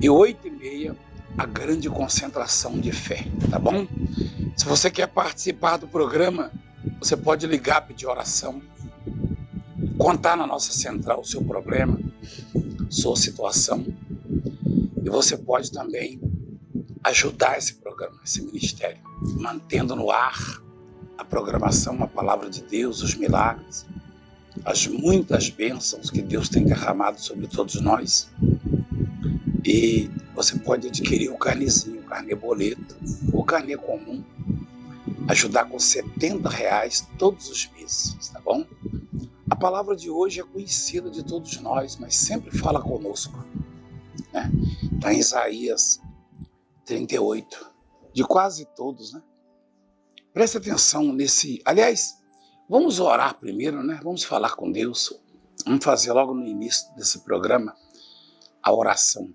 E 8h30, a grande concentração de fé, tá bom? Se você quer participar do programa, você pode ligar, pedir oração, contar na nossa central o seu problema, sua situação. E você pode também ajudar esse programa, esse ministério, mantendo no ar a programação, a palavra de Deus, os milagres, as muitas bênçãos que Deus tem derramado sobre todos nós. E você pode adquirir o carnezinho, o carnê boleto, ou carnê comum, ajudar com R$70 todos os meses, tá bom? A palavra de hoje é conhecida de todos nós, mas sempre fala conosco, né? Está em Isaías 38, de quase todos, né? Preste atenção nesse... Aliás, vamos orar primeiro, né? Vamos falar com Deus. Vamos fazer logo no início desse programa a oração.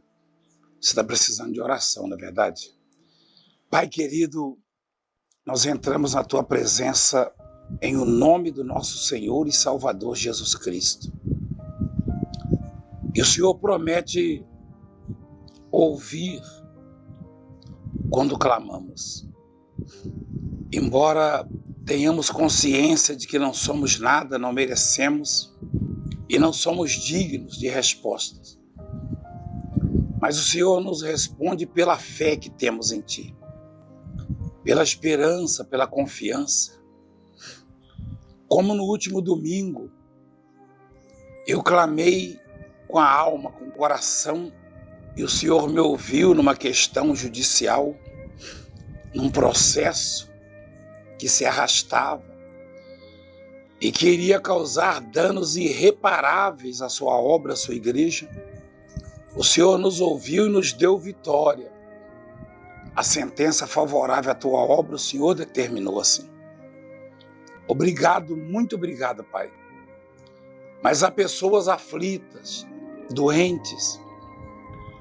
Você está precisando de oração, não é verdade? Pai querido, nós entramos na Tua presença em o nome do nosso Senhor e Salvador Jesus Cristo. E o Senhor promete ouvir quando clamamos. Embora tenhamos consciência de que não somos nada, não merecemos e não somos dignos de respostas. Mas o Senhor nos responde pela fé que temos em Ti, pela esperança, pela confiança. Como no último domingo, eu clamei com a alma, com o coração, e o Senhor me ouviu numa questão judicial, num processo que se arrastava e que iria causar danos irreparáveis à sua obra, à sua igreja. O Senhor nos ouviu e nos deu vitória. A sentença favorável à tua obra, o Senhor determinou assim. Obrigado, muito obrigado, Pai. Mas há pessoas aflitas, doentes,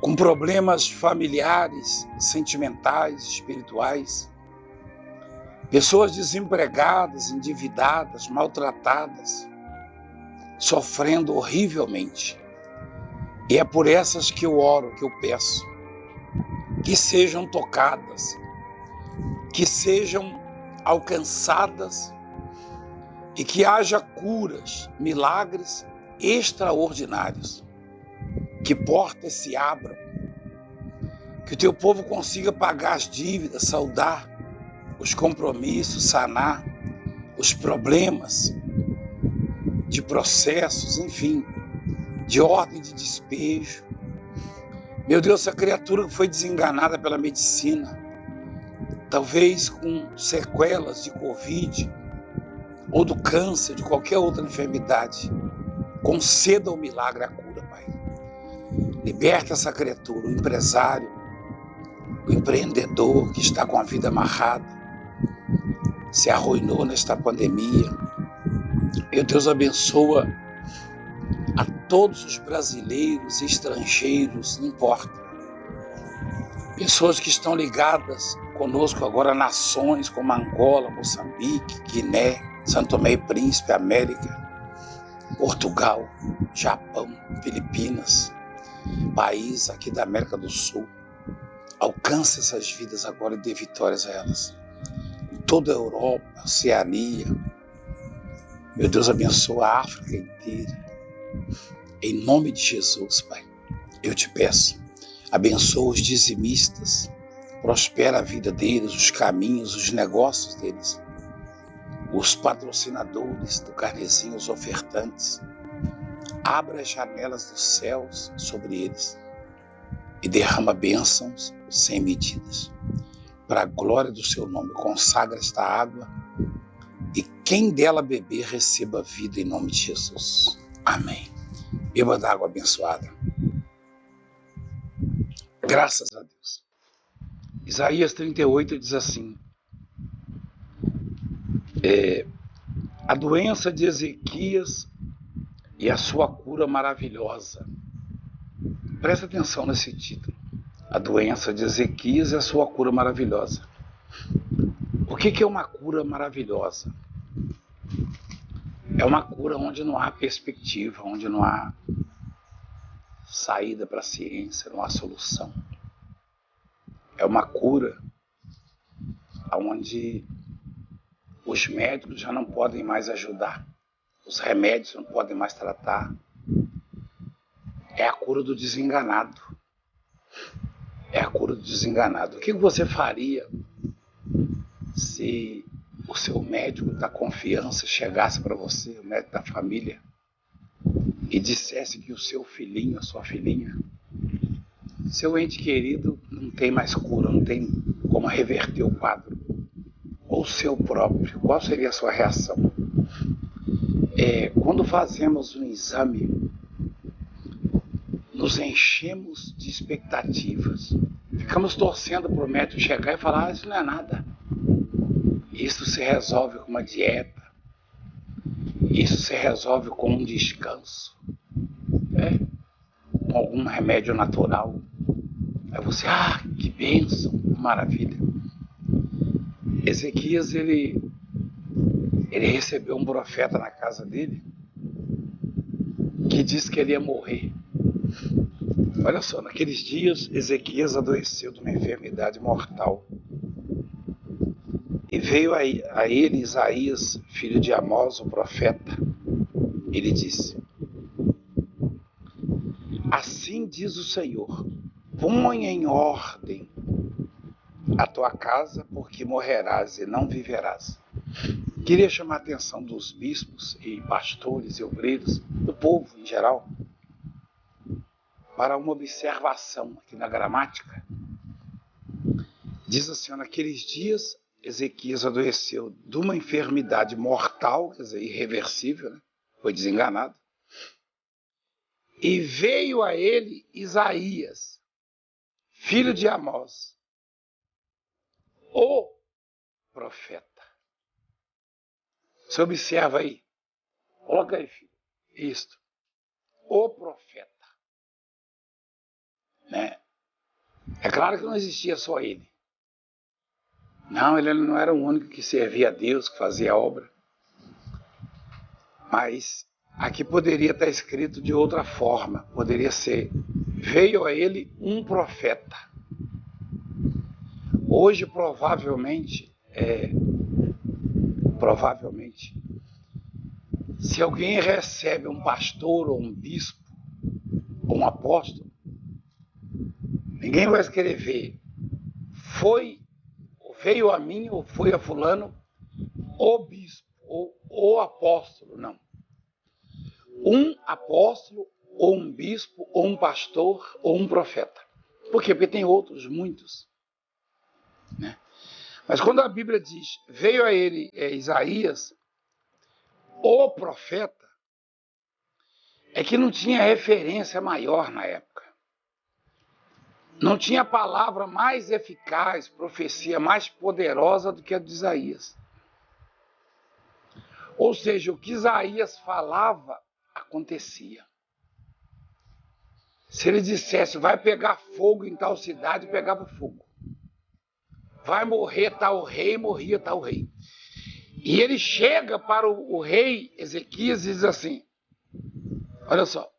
com problemas familiares, sentimentais, espirituais. Pessoas desempregadas, endividadas, maltratadas, sofrendo horrivelmente. E é por essas que eu oro, que eu peço, que sejam tocadas, que sejam alcançadas e que haja curas, milagres extraordinários, que portas se abram, que o teu povo consiga pagar as dívidas, saldar os compromissos, sanar os problemas de processos, enfim, de ordem de despejo. Meu Deus, essa criatura que foi desenganada pela medicina, talvez com sequelas de Covid ou do câncer, de qualquer outra enfermidade, conceda o milagre, a cura, Pai. Liberta essa criatura, o empresário, o empreendedor que está com a vida amarrada, se arruinou nesta pandemia. Meu Deus, abençoa a todos os brasileiros e estrangeiros, não importa. Pessoas que estão ligadas conosco agora, nações como Angola, Moçambique, Guiné, São Tomé e Príncipe, América, Portugal, Japão, Filipinas, país aqui da América do Sul. Alcance essas vidas agora e dê vitórias a elas. Toda a Europa, Oceania. Meu Deus, abençoa a África inteira. Em nome de Jesus, Pai, eu te peço, abençoa os dizimistas, prospera a vida deles, os caminhos, os negócios deles, os patrocinadores do carnezinho, os ofertantes. Abra as janelas dos céus sobre eles e derrama bênçãos sem medidas. Para a glória do seu nome, consagra esta água e quem dela beber receba vida em nome de Jesus. Amém. Beba da água abençoada. Graças a Deus. Isaías 38 diz assim: a doença de Ezequias e a sua cura maravilhosa. Presta atenção nesse título. A doença de Ezequias e a sua cura maravilhosa. O que é uma cura maravilhosa? É uma cura onde não há perspectiva, onde não há saída para a ciência, não há solução. É uma cura onde os médicos já não podem mais ajudar, os remédios não podem mais tratar. É a cura do desenganado. É a cura do desenganado. O que você faria se o seu médico da confiança chegasse para você, o médico da família, e dissesse que o seu filhinho, a sua filhinha, seu ente querido não tem mais cura, não tem como reverter o quadro? Ou o seu próprio? Qual seria a sua reação? Quando fazemos um exame, nos enchemos de expectativas. Ficamos torcendo para o médico chegar e falar: isso não é nada. Isso se resolve com uma dieta. Isso se resolve com um descanso. Com algum remédio natural. Aí você, que bênção, que maravilha. Ezequias, ele recebeu um profeta na casa dele que disse que ele ia morrer. Olha só, naqueles dias, Ezequias adoeceu de uma enfermidade mortal. E veio a ele Isaías, filho de Amós, o profeta. Ele disse: assim diz o Senhor, ponha em ordem a tua casa, porque morrerás e não viverás. Queria chamar a atenção dos bispos e pastores e obreiros, do povo em geral, para uma observação aqui na gramática. Diz assim: naqueles dias, Ezequias adoeceu de uma enfermidade mortal, quer dizer, irreversível, né? Foi desenganado. E veio a ele Isaías, filho de Amós, o profeta. Você observa aí. Coloca aí, filho. Isto. O profeta. Né? É claro que não existia só ele. Não, ele não era o único que servia a Deus, que fazia a obra. Mas aqui poderia estar escrito de outra forma. Poderia ser: veio a ele um profeta. Hoje, provavelmente, se alguém recebe um pastor ou um bispo ou um apóstolo, ninguém vai escrever veio a mim ou foi a fulano o bispo ou o apóstolo, não. Um apóstolo ou um bispo ou um pastor ou um profeta. Por quê? Porque tem outros, muitos. Né? Mas quando a Bíblia diz, veio a ele Isaías, o profeta, é que não tinha referência maior na época. Não tinha palavra mais eficaz, profecia mais poderosa do que a de Isaías. Ou seja, o que Isaías falava, acontecia. Se ele dissesse, vai pegar fogo em tal cidade, pegava fogo. Vai morrer tal rei, morria tal rei. E ele chega para o rei Ezequias e diz assim: olha só,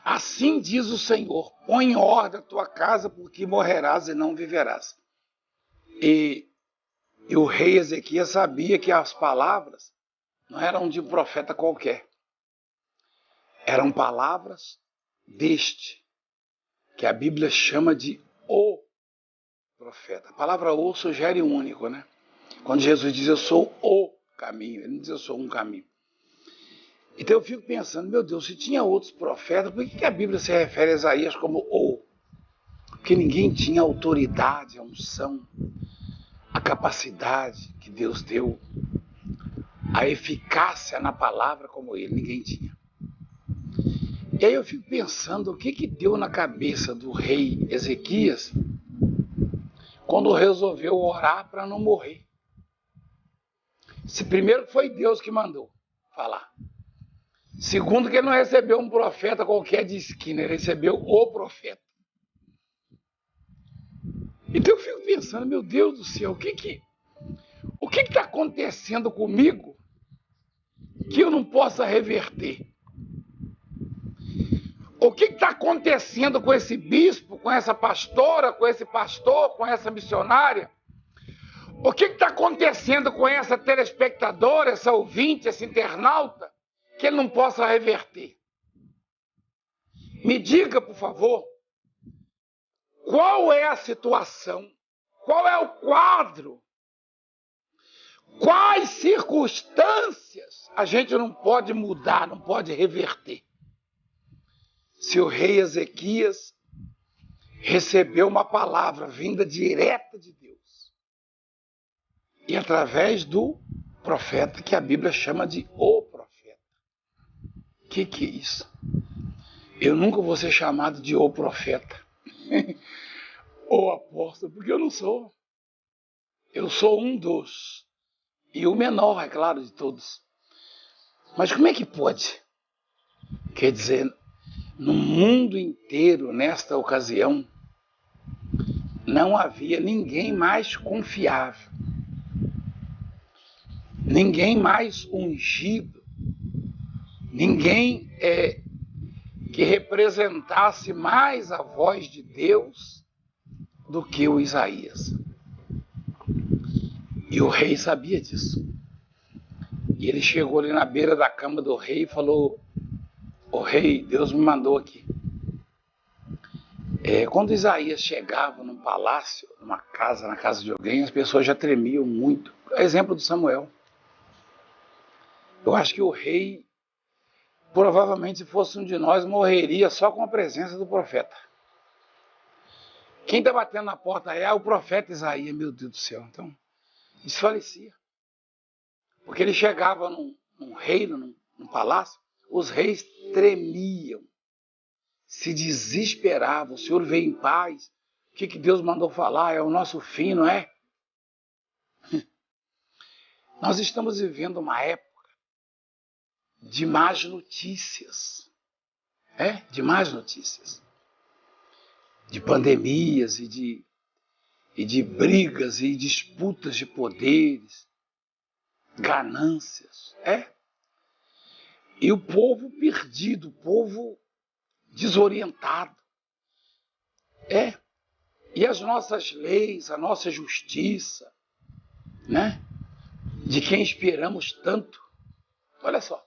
assim diz o Senhor, põe em ordem a tua casa, porque morrerás e não viverás. E o rei Ezequias sabia que as palavras não eram de um profeta qualquer. Eram palavras deste, que a Bíblia chama de o profeta. A palavra o sugere único, né? Quando Jesus diz, eu sou o caminho, ele não diz, eu sou um caminho. Então eu fico pensando, meu Deus, se tinha outros profetas, por que a Bíblia se refere a Isaías como o? Porque ninguém tinha a autoridade, a unção, a capacidade que Deus deu, a eficácia na palavra como ele, ninguém tinha. E aí eu fico pensando, o que deu na cabeça do rei Ezequias quando resolveu orar para não morrer? Se primeiro foi Deus que mandou falar. Segundo, que ele não recebeu um profeta qualquer de esquina, ele recebeu o profeta. Então eu fico pensando, meu Deus do céu, o que está acontecendo comigo que eu não possa reverter? O que está acontecendo com esse bispo, com essa pastora, com esse pastor, com essa missionária? O que está acontecendo com essa telespectadora, essa ouvinte, esse internauta, que ele não possa reverter? Me diga, por favor, qual é a situação? Qual é o quadro? Quais circunstâncias a gente não pode mudar, não pode reverter? Se o rei Ezequias recebeu uma palavra vinda direta de Deus, e através do profeta, que a Bíblia chama de o profeta. O que é isso? Eu nunca vou ser chamado de o profeta, ou apóstolo, porque eu não sou. Eu sou um dos, e o menor, é claro, de todos. Mas como é que pode? Quer dizer, no mundo inteiro, nesta ocasião, não havia ninguém mais confiável, ninguém mais ungido, ninguém que representasse mais a voz de Deus do que o Isaías. E o rei sabia disso. E ele chegou ali na beira da cama do rei e falou: "Ô rei, Deus me mandou aqui." Quando Isaías chegava num palácio, numa casa, na casa de alguém, as pessoas já tremiam muito. Exemplo de Samuel. Eu acho que o rei, provavelmente, se fosse um de nós, morreria só com a presença do profeta. Quem está batendo na porta é o profeta Isaías, meu Deus do céu. Então, desfalecia. Porque ele chegava num reino, num palácio, os reis tremiam, se desesperavam. O Senhor veio em paz. O que Deus mandou falar? É o nosso fim, não é? Nós estamos vivendo uma época de más notícias. De más notícias. De pandemias e de brigas e disputas de poderes, ganâncias. E o povo perdido, o povo desorientado. E as nossas leis, a nossa justiça, né? De quem esperamos tanto. Olha só.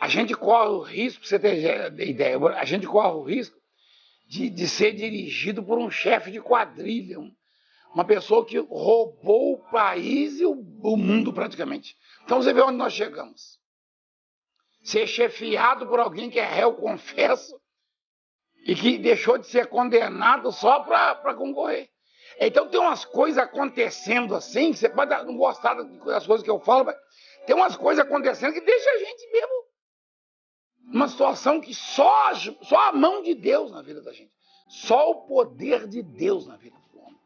A gente corre o risco, para você ter ideia, a gente corre o risco de ser dirigido por um chefe de quadrilha, uma pessoa que roubou o país e o mundo praticamente. Então você vê onde nós chegamos. Ser chefiado por alguém que é réu confesso e que deixou de ser condenado só para concorrer. Então tem umas coisas acontecendo assim, você pode não gostar das coisas que eu falo, mas tem umas coisas acontecendo que deixa a gente mesmo numa situação que só a mão de Deus na vida da gente, só o poder de Deus na vida do homem,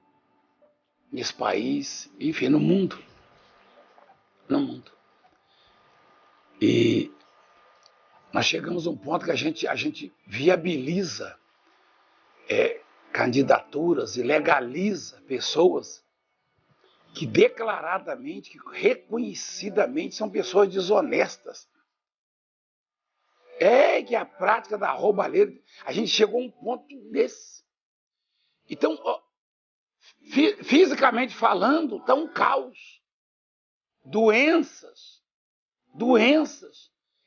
nesse país, enfim, no mundo. No mundo. E nós chegamos a um ponto que a gente viabiliza candidaturas e legaliza pessoas que declaradamente, que reconhecidamente são pessoas desonestas. Que a prática da roubalheira, a gente chegou a um ponto desse. Então, fisicamente falando, está um caos. Doenças,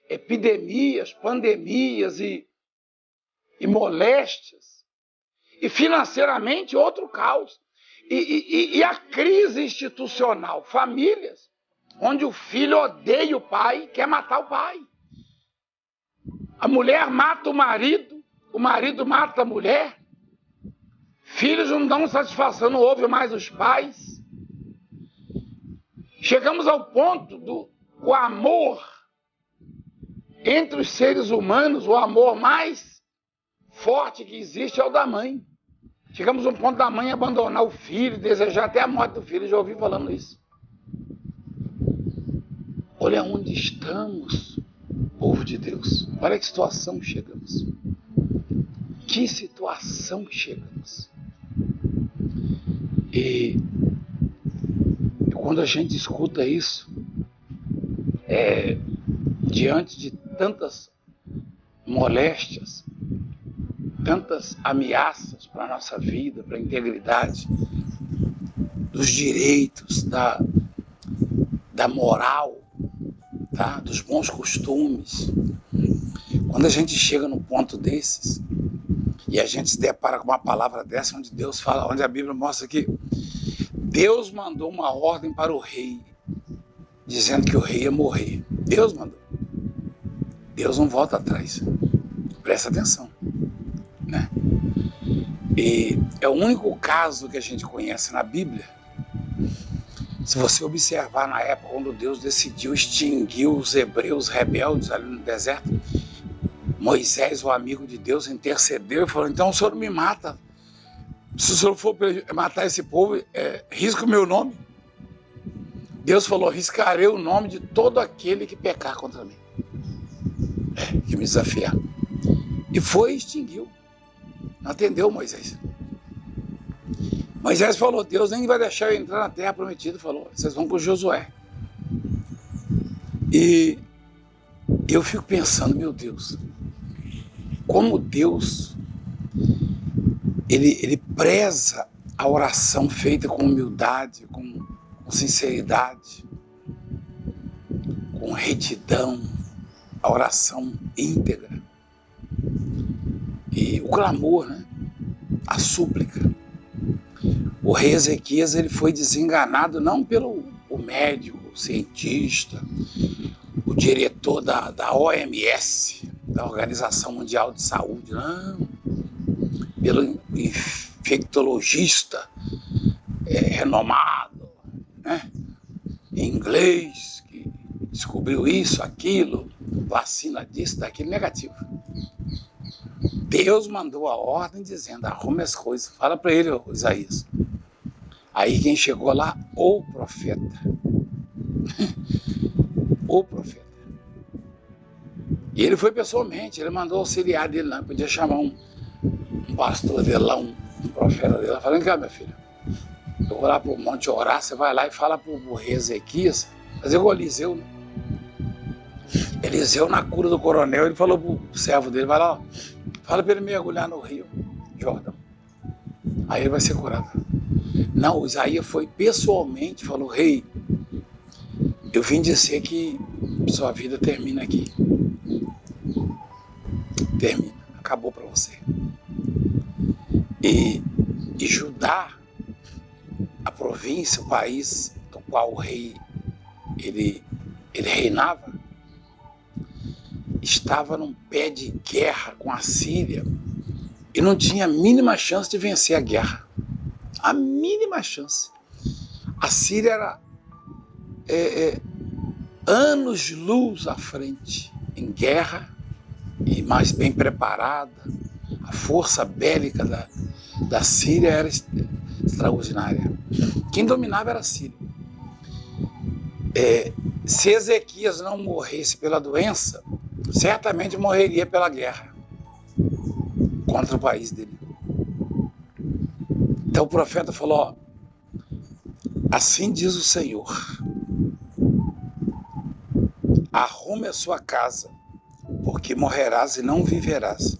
epidemias, pandemias e moléstias. E financeiramente, outro caos. E a crise institucional, famílias, onde o filho odeia o pai, quer matar o pai. A mulher mata o marido mata a mulher, filhos não dão satisfação, não ouvem mais os pais. Chegamos ao ponto do amor entre os seres humanos, o amor mais forte que existe é o da mãe. Chegamos a um ponto da mãe abandonar o filho, desejar até a morte do filho, já ouvi falando isso. Olha onde estamos, povo de Deus. Olha que situação que chegamos. Que situação que chegamos. E quando a gente escuta isso, diante de tantas moléstias, tantas ameaças para a nossa vida, para a integridade, dos direitos, da moral, tá? Dos bons costumes. Quando a gente chega num ponto desses, e a gente se depara com uma palavra dessa, onde Deus fala, onde a Bíblia mostra que Deus mandou uma ordem para o rei, dizendo que o rei ia morrer. Deus mandou. Deus não volta atrás. Presta atenção, né? E é o único caso que a gente conhece na Bíblia. Se você observar na época quando Deus decidiu extinguir os hebreus rebeldes ali no deserto, Moisés, o amigo de Deus, intercedeu e falou: então o senhor não me mata. Se o senhor for matar esse povo, risca o meu nome. Deus falou: riscarei o nome de todo aquele que pecar contra mim, que me desafiar. E foi e extinguiu. Não atendeu Moisés. Moisés falou: Deus nem vai deixar eu entrar na terra prometida. Falou: vocês vão com Josué. E eu fico pensando, meu Deus, como Deus, ele preza a oração feita com humildade, com sinceridade, com retidão, a oração íntegra. E o clamor, né? A súplica. O rei Ezequias, ele foi desenganado não pelo o médico, o cientista, o diretor da OMS, da Organização Mundial de Saúde, não. Pelo infectologista renomado, né? Em inglês, que descobriu isso, aquilo, vacina disso, daquilo, negativo. Deus mandou a ordem dizendo: arrume as coisas, fala para ele, Isaías. Aí quem chegou lá? O profeta. O profeta. E ele foi pessoalmente, ele mandou auxiliar dele lá, podia chamar um pastor dele lá, um profeta dele lá, falando: cá, minha filha, eu vou lá para o monte orar, você vai lá e fala para o rei Ezequias, fazer igual Eliseu, né? Eliseu, na cura do coronel, ele falou para o servo dele: vai lá, ó, fala para ele mergulhar no rio Jordão, aí ele vai ser curado. Não, Isaías foi pessoalmente, falou: rei, eu vim dizer que sua vida termina aqui. Termina, acabou para você. E Judá, a província, o país do qual o rei ele reinava, estava num pé de guerra com a Síria e não tinha a mínima chance de vencer a guerra. A mínima chance. A Síria era anos-luz à frente, em guerra, e mais bem preparada. A força bélica da Síria era extraordinária. Quem dominava era a Síria. Se Ezequias não morresse pela doença, certamente morreria pela guerra contra o país dele. Então o profeta falou: ó, assim diz o Senhor, arrume a sua casa, porque morrerás e não viverás.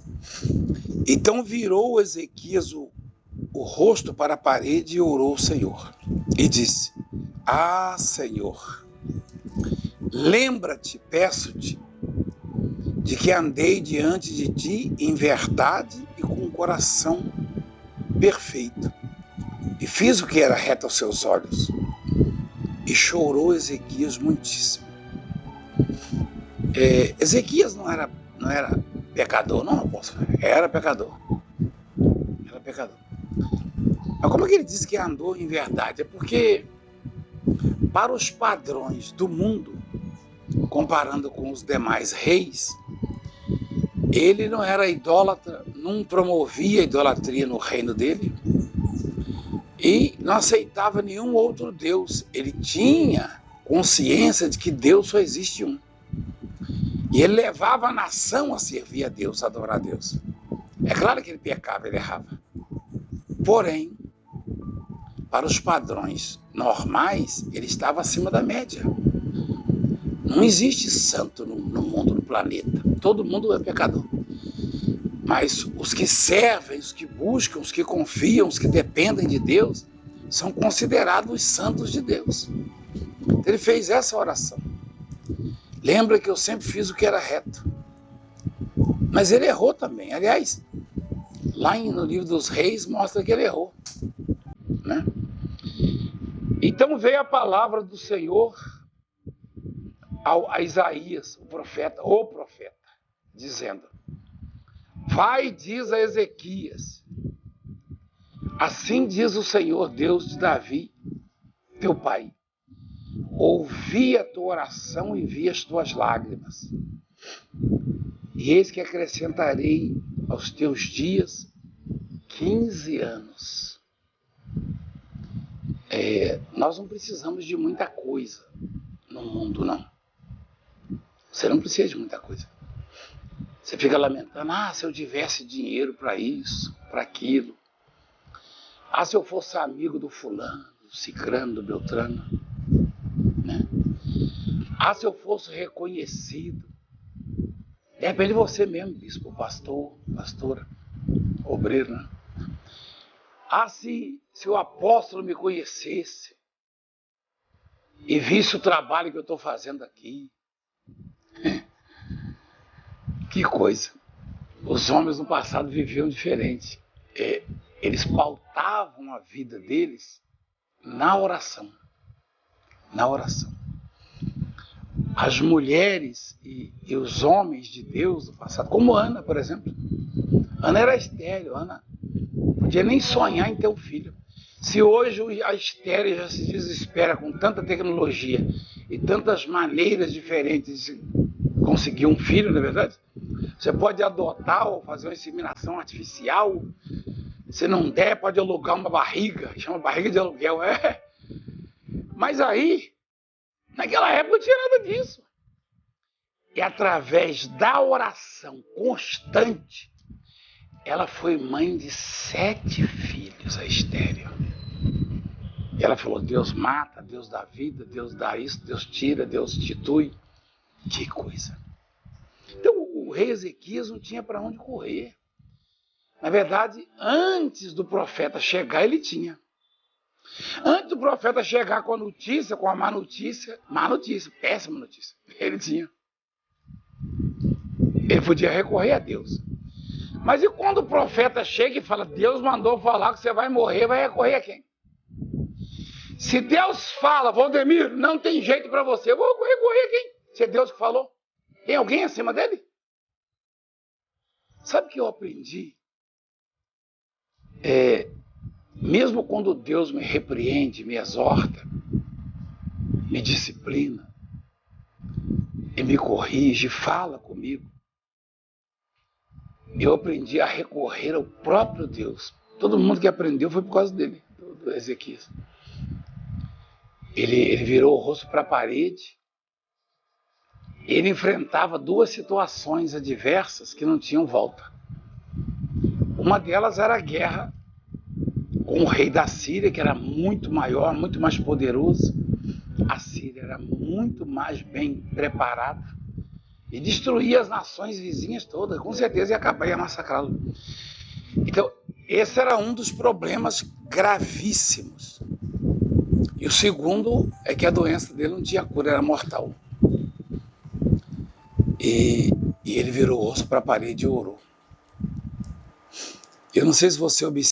Então virou Ezequias o rosto para a parede e orou ao Senhor. E disse: ah, Senhor, lembra-te, peço-te, de que andei diante de ti em verdade e com um coração perfeito, e fiz o que era reto aos seus olhos. E chorou Ezequias muitíssimo. Ezequias não era pecador, não, apóstolo. Era pecador. Era pecador. Mas como é que ele disse que andou em verdade? É porque, para os padrões do mundo, comparando com os demais reis, ele não era idólatra, não promovia a idolatria no reino dele e não aceitava nenhum outro Deus. Ele tinha consciência de que Deus só existe um. E ele levava a nação a servir a Deus, a adorar a Deus. É claro que ele pecava, ele errava. Porém, para os padrões normais, ele estava acima da média. Não existe santo no mundo, no planeta. todo mundo é pecador. Mas os que servem, os que buscam, os que confiam, os que dependem de Deus, são considerados os santos de Deus. Ele fez essa oração. Lembra que eu sempre fiz o que era reto. Mas ele errou também. Aliás, lá no livro dos Reis mostra que ele errou, né? Então veio a palavra do Senhor a Isaías, o profeta, dizendo: vai, diz a Ezequias, assim diz o Senhor Deus de Davi, teu pai, ouvi a tua oração e vi as tuas lágrimas, e eis que acrescentarei aos teus dias 15 anos. Nós não precisamos de muita coisa no mundo, não. Você não precisa de muita coisa. Você fica lamentando: se eu tivesse dinheiro para isso, para aquilo. Se eu fosse amigo do fulano, do cicrano, do beltrano. Né? Se eu fosse reconhecido. De repente você mesmo, bispo, pastor, pastora, obreiro, né? Se o apóstolo me conhecesse e visse o trabalho que eu estou fazendo aqui. Que coisa. Os homens no passado viviam diferente. Eles pautavam a vida deles na oração. Na oração. As mulheres e os homens de Deus do passado, como Ana, por exemplo. Ana era estéril, Ana não podia nem sonhar em ter um filho. Se hoje a estéril já se desespera com tanta tecnologia e tantas maneiras diferentes de conseguir um filho, não é verdade? Você pode adotar ou fazer uma inseminação artificial. Se não der, pode alugar uma barriga, chama barriga de aluguel. Mas aí, naquela época não tinha nada disso. E através da oração constante, ela foi mãe de 7 filhos, a estéril. E ela falou: Deus mata, Deus dá vida, Deus dá isso, Deus tira, Deus institui. Que coisa. Então o rei Ezequias não tinha para onde correr. Na verdade, antes do profeta chegar, ele tinha. Antes do profeta chegar com a notícia, com a má notícia, péssima notícia, ele tinha. Ele podia recorrer a Deus. Mas e quando o profeta chega e fala: Deus mandou falar que você vai morrer, vai recorrer a quem? Se Deus fala: Valdemir, não tem jeito para você, eu vou recorrer a quem? Se é Deus que falou. Tem alguém acima dele? Sabe o que eu aprendi? Mesmo quando Deus me repreende, me exorta, me disciplina, e me corrige, fala comigo, eu aprendi a recorrer ao próprio Deus. Todo mundo que aprendeu foi por causa dele, do Ezequias. Ele virou o rosto para a parede. Ele enfrentava 2 situações adversas que não tinham volta. Uma delas era a guerra com o rei da Síria, que era muito maior, muito mais poderoso. A Síria era muito mais bem preparada e destruía as nações vizinhas todas. Com certeza ia acabar, ia massacrá-lo. Então, esse era um dos problemas gravíssimos. E o segundo é que a doença dele não tinha cura, era mortal. E ele virou o osso para a parede e orou. Eu não sei se você observa.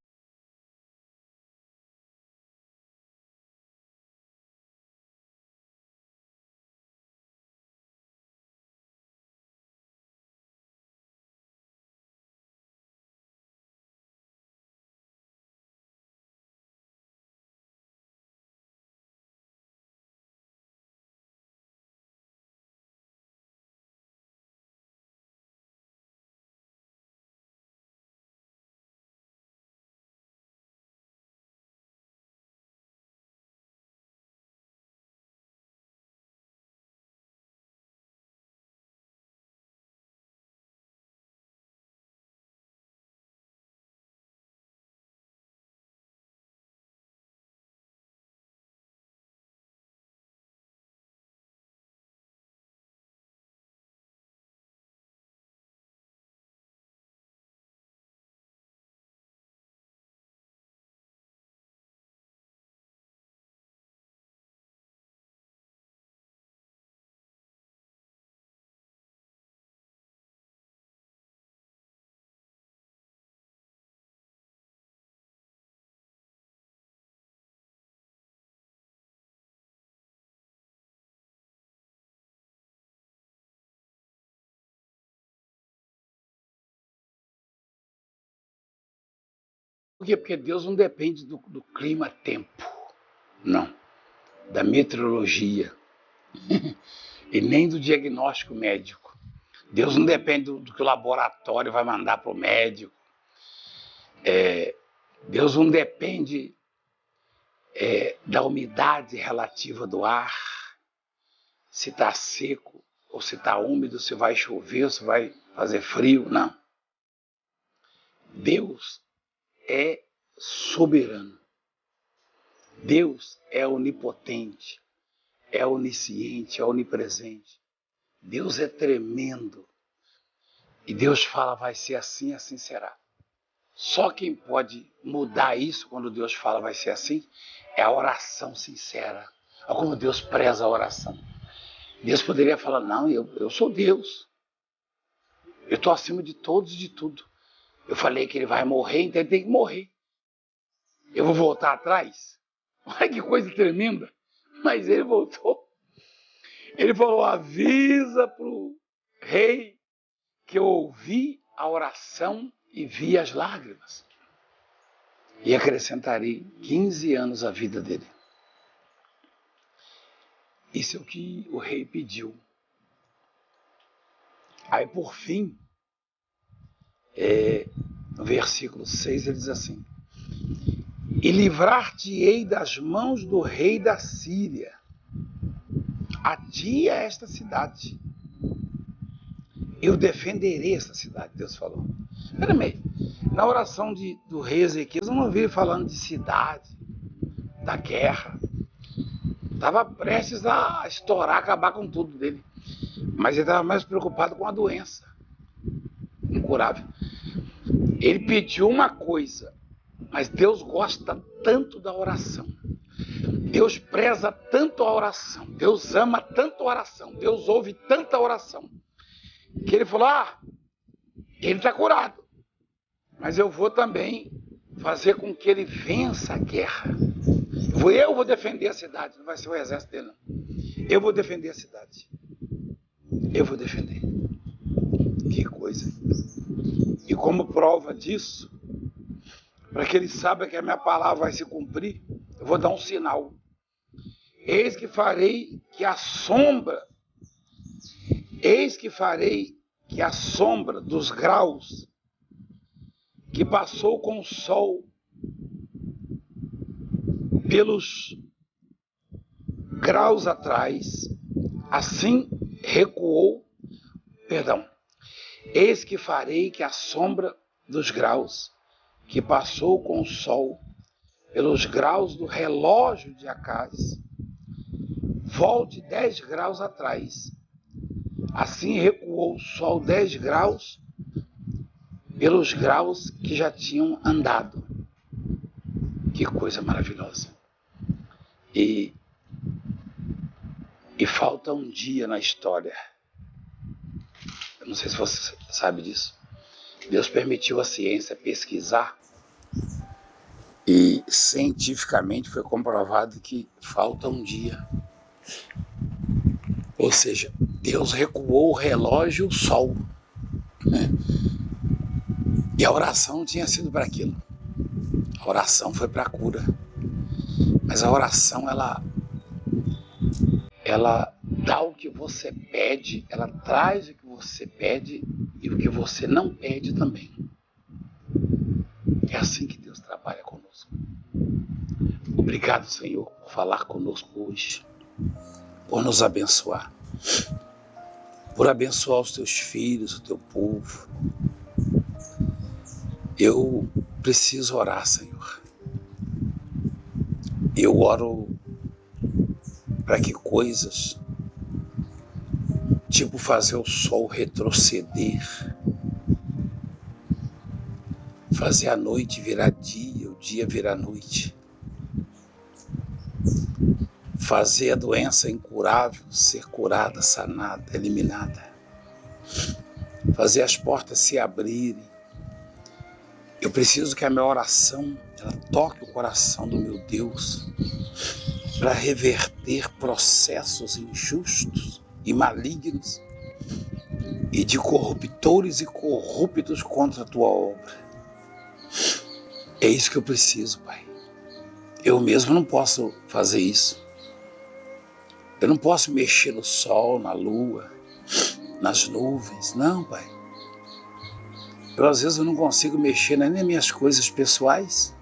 Por quê? Porque Deus não depende do clima-tempo, não, da meteorologia e nem do diagnóstico médico. Deus não depende do que o laboratório vai mandar para o médico. Deus não depende da umidade relativa do ar, se está seco ou se está úmido, se vai chover ou se vai fazer frio, não. Deus é soberano. Deus é onipotente, é onisciente, é onipresente. Deus é tremendo. E Deus fala, vai ser assim, assim será. Só quem pode mudar isso quando Deus fala vai ser assim é a oração sincera. Olha como Deus preza a oração. Deus poderia falar, não, eu sou Deus. Eu estou acima de todos e de tudo. Eu falei que ele vai morrer, então ele tem que morrer. Eu vou voltar atrás? Olha que coisa tremenda. Mas ele voltou. Ele falou, avisa para o rei que eu ouvi a oração e vi as lágrimas. E acrescentarei 15 anos à vida dele. Isso é o que o rei pediu. Aí, por fim, no versículo 6, ele diz assim, e livrar-te-ei das mãos do rei da Síria, a ti é esta cidade. Eu defenderei essa cidade, Deus falou. Peraí, na oração do rei Ezequias, eu não vi ele falando de cidade, da guerra. Estava prestes a estourar, acabar com tudo dele. Mas ele estava mais preocupado com a doença incurável. Ele pediu uma coisa, mas Deus gosta tanto da oração. Deus preza tanto a oração. Deus ama tanto a oração. Deus ouve tanta oração. Que ele falou, ele está curado. Mas eu vou também fazer com que ele vença a guerra. Eu vou defender a cidade, não vai ser o exército dele, não. Eu vou defender a cidade. Eu vou defender. Que coisa. E como prova disso, para que ele saiba que a minha palavra vai se cumprir, eu vou dar um sinal. Eis que farei que a sombra dos graus que passou com o sol pelos graus atrás, assim recuou, eis que farei que a sombra dos graus que passou com o sol pelos graus do relógio de Acás volte 10 graus atrás. Assim recuou o sol 10 graus pelos graus que já tinham andado. Que coisa maravilhosa. E falta um dia na história. Eu não sei se você sabe disso. Deus permitiu a ciência pesquisar e cientificamente foi comprovado que falta um dia. Ou seja, Deus recuou o relógio e o sol. E a oração tinha sido para aquilo. A oração foi para a cura. Mas a oração, ela dá o que você pede, ela traz o que você pede e o que você não pede também. É assim que Deus trabalha conosco. Obrigado, Senhor, por falar conosco hoje, por nos abençoar, por abençoar os teus filhos, o teu povo. Eu preciso orar, Senhor. Eu oro para que coisas, tipo fazer o sol retroceder, fazer a noite virar dia, o dia virar noite, fazer a doença incurável ser curada, sanada, eliminada, fazer as portas se abrirem. Eu preciso que a minha oração ela toque o coração do meu Deus para reverter processos injustos e malignos e de corruptores e corruptos contra a tua obra. É isso que eu preciso, Pai. Eu mesmo não posso fazer isso. Eu não posso mexer no sol, na lua, nas nuvens. Não, Pai. Às vezes eu não consigo mexer nem nas minhas coisas pessoais.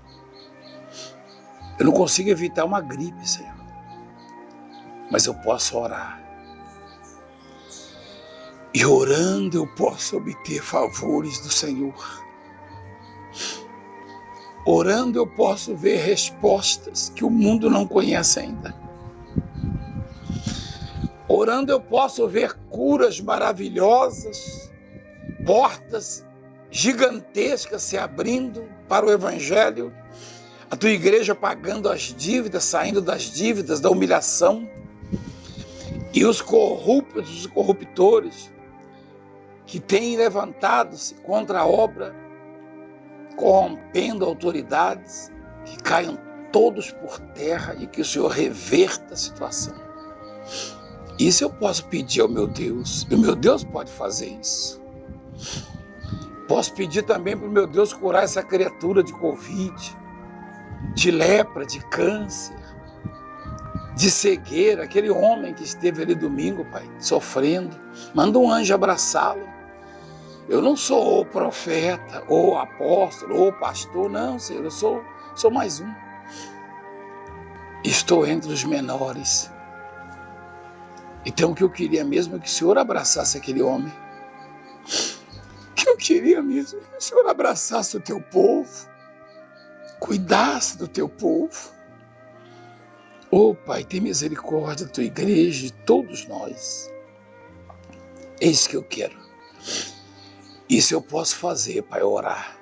Eu não consigo evitar uma gripe, Senhor. Mas eu posso orar. E orando eu posso obter favores do Senhor. Orando eu posso ver respostas que o mundo não conhece ainda. Orando eu posso ver curas maravilhosas, portas gigantescas se abrindo para o Evangelho, a tua igreja pagando as dívidas, saindo das dívidas, da humilhação, e os corruptos, os corruptores que têm levantado-se contra a obra, corrompendo autoridades, que caiam todos por terra e que o Senhor reverta a situação. Isso eu posso pedir ao meu Deus, e o meu Deus pode fazer isso. Posso pedir também para o meu Deus curar essa criatura de Covid, de lepra, de câncer, de cegueira, aquele homem que esteve ali domingo, Pai, sofrendo. Manda um anjo abraçá-lo. Eu não sou o profeta, ou apóstolo, ou pastor, não, Senhor, eu sou mais um. Estou entre os menores. Então o que eu queria mesmo é que o Senhor abraçasse aquele homem. O que eu queria mesmo é que o Senhor abraçasse o teu povo, cuidasse do teu povo. Oh, Pai, tem misericórdia da tua igreja, de todos nós. É isso que eu quero. Isso eu posso fazer, Pai, orar.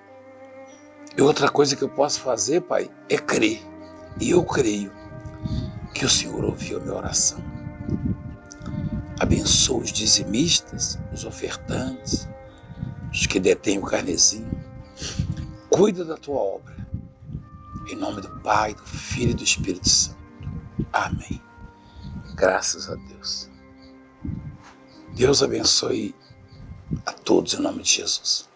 E outra coisa que eu posso fazer, Pai, é crer. E eu creio que o Senhor ouviu a minha oração. Abençoa os dizimistas, os ofertantes, os que detêm o carnezinho. Cuida da tua obra. Em nome do Pai, do Filho e do Espírito Santo. Amém. Graças a Deus. Deus abençoe a todos em nome de Jesus.